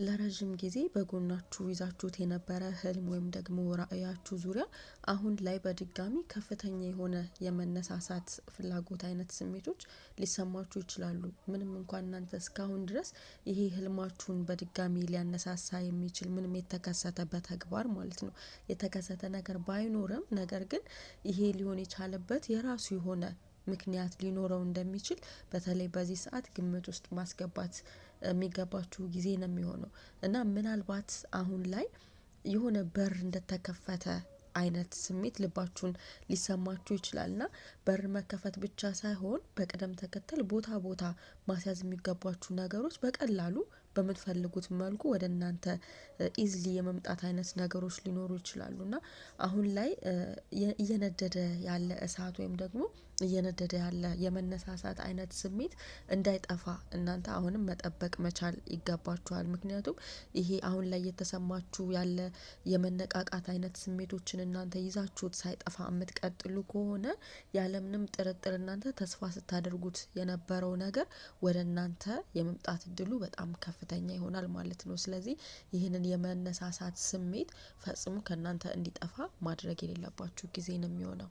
ለረጅም ጊዜ በጎናችሁ ይዛችሁት የነበረ ህልም ወይም ደግሞ ራዕያችሁ ዙሪያ አሁን ላይ በድጋሚ ከፍተኛ የሆነ የመነሳሳት ፍላጎት አይነት ስሜቶች ሊሰማችሁ ይችላሉ። ምንም እንኳን እናንተ እስካሁን ድረስ ይሄ ህልማችሁን በድጋሚ ሊያነሳሳ የሚችል ምንም የተከሰተበት ተግባር ማለት ነው የተከሰተ ነገር ባይኖርም፣ ነገር ግን ይሄ ሊሆን የቻለበት የራሱ የሆነ ምክንያት ሊኖረው እንደሚችል በተለይ በዚህ ሰዓት ግምት ውስጥ ማስገባት የሚገባችሁ ጊዜ ነው የሚሆነው። እና ምናልባት አሁን ላይ የሆነ በር እንደተከፈተ አይነት ስሜት ልባችሁን ሊሰማችሁ ይችላል። እና በር መከፈት ብቻ ሳይሆን በቅደም ተከተል ቦታ ቦታ ማስያዝ የሚገባችሁ ነገሮች በቀላሉ በምትፈልጉት መልኩ ወደ እናንተ ኢዝሊ የመምጣት አይነት ነገሮች ሊኖሩ ይችላሉ። እና አሁን ላይ እየነደደ ያለ እሳት ወይም ደግሞ እየነደደ ያለ የመነሳሳት አይነት ስሜት እንዳይጠፋ እናንተ አሁንም መጠበቅ መቻል ይገባችኋል። ምክንያቱም ይሄ አሁን ላይ የተሰማችሁ ያለ የመነቃቃት አይነት ስሜቶችን እናንተ ይዛችሁት ሳይጠፋ የምትቀጥሉ ከሆነ ያለምንም ጥርጥር እናንተ ተስፋ ስታደርጉት የነበረው ነገር ወደ እናንተ የመምጣት እድሉ በጣም ከፍተኛ ይሆናል ማለት ነው። ስለዚህ ይህንን የመነሳሳት ስሜት ፈጽሞ ከእናንተ እንዲጠፋ ማድረግ የሌለባችሁ ጊዜ ነው የሚሆነው።